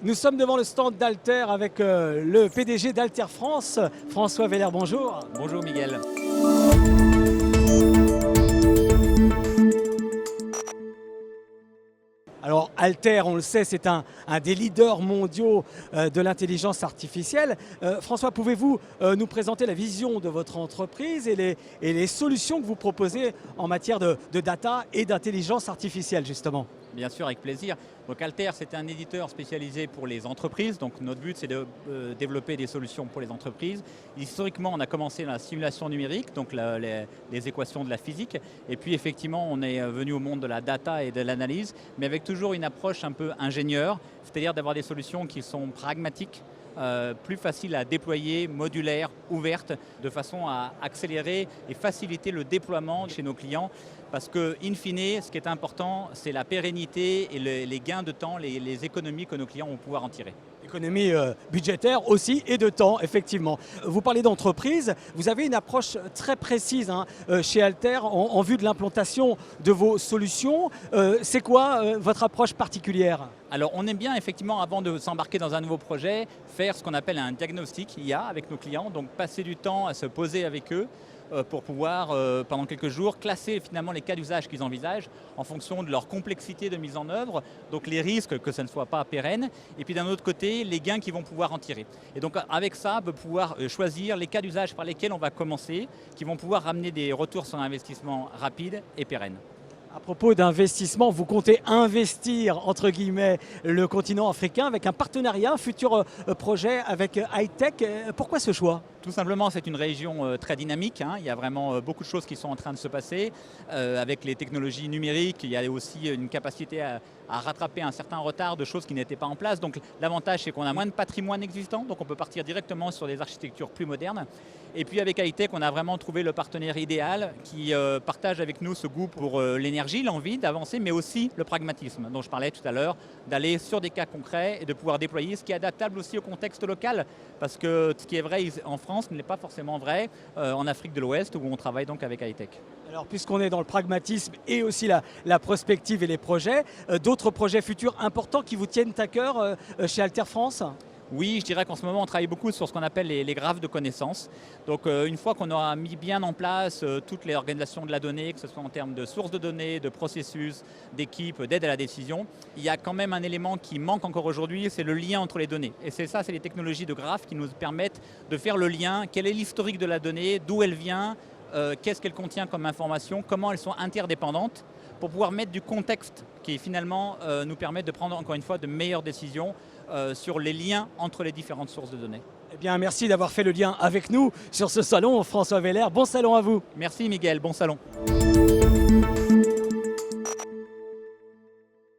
Nous sommes devant le stand d'Alter avec le PDG d'Alter France, François Weller, bonjour. Bonjour Miguel. Alors Alter, on le sait, c'est un des leaders mondiaux de l'intelligence artificielle. François, pouvez-vous nous présenter la vision de votre entreprise et les solutions que vous proposez en matière de data et d'intelligence artificielle justement? Bien sûr, avec plaisir. Donc Alter, c'est un éditeur spécialisé pour les entreprises. Donc notre but, c'est de développer des solutions pour les entreprises. Historiquement, on a commencé dans la simulation numérique, donc les équations de la physique. Et puis effectivement, on est venu au monde de la data et de l'analyse, mais avec toujours une approche un peu ingénieure, c'est-à-dire d'avoir des solutions qui sont pragmatiques, plus faciles à déployer, modulaires, ouvertes, de façon à accélérer et faciliter le déploiement chez nos clients. Parce que, in fine, ce qui est important, c'est la pérennité et les gains de temps, les économies que nos clients vont pouvoir en tirer. Économie budgétaire aussi et de temps, effectivement. Vous parlez d'entreprise, vous avez une approche très précise chez Alter en vue de l'implantation de vos solutions. C'est quoi votre approche particulière ? Alors on aime bien effectivement, avant de s'embarquer dans un nouveau projet, faire ce qu'on appelle un diagnostic IA avec nos clients, donc passer du temps à se poser avec eux pour pouvoir, pendant quelques jours, classer finalement les cas d'usage qu'ils envisagent en fonction de leur complexité de mise en œuvre, donc les risques que ça ne soit pas pérenne, et puis d'un autre côté, les gains qu'ils vont pouvoir en tirer. Et donc avec ça, pouvoir choisir les cas d'usage par lesquels on va commencer, qui vont pouvoir ramener des retours sur investissement rapides et pérennes. À propos d'investissement, vous comptez investir, entre guillemets, le continent africain avec un partenariat, un futur projet avec high-tech. Pourquoi ce choix ? Tout simplement, c'est une région très dynamique. Il y a vraiment beaucoup de choses qui sont en train de se passer. Avec les technologies numériques, il y a aussi une capacité à rattraper un certain retard de choses qui n'étaient pas en place. Donc l'avantage, c'est qu'on a moins de patrimoine existant, donc on peut partir directement sur des architectures plus modernes. Et puis avec high-tech, on a vraiment trouvé le partenaire idéal qui partage avec nous ce goût pour l'énergie, l'envie d'avancer, mais aussi le pragmatisme dont je parlais tout à l'heure, d'aller sur des cas concrets et de pouvoir déployer ce qui est adaptable aussi au contexte local. Parce que ce qui est vrai en France n'est pas forcément vrai en Afrique de l'Ouest où on travaille donc avec high-tech. Alors puisqu'on est dans le pragmatisme et aussi la prospective et les projets, d'autres projets futurs importants qui vous tiennent à cœur chez Alter France ? Oui, je dirais qu'en ce moment, on travaille beaucoup sur ce qu'on appelle les graphes de connaissances. Donc, une fois qu'on aura mis bien en place toutes les organisations de la donnée, que ce soit en termes de sources de données, de processus, d'équipes, d'aide à la décision, il y a quand même un élément qui manque encore aujourd'hui, c'est le lien entre les données. Et c'est ça, c'est les technologies de graphes qui nous permettent de faire le lien. Quel est l'historique de la donnée, d'où elle vient, qu'est-ce qu'elle contient comme information, comment elles sont interdépendantes, pour pouvoir mettre du contexte qui finalement nous permet de prendre encore une fois de meilleures décisions sur les liens entre les différentes sources de données. Eh bien, merci d'avoir fait le lien avec nous sur ce salon, François Weller. Bon salon à vous. Merci Miguel, bon salon.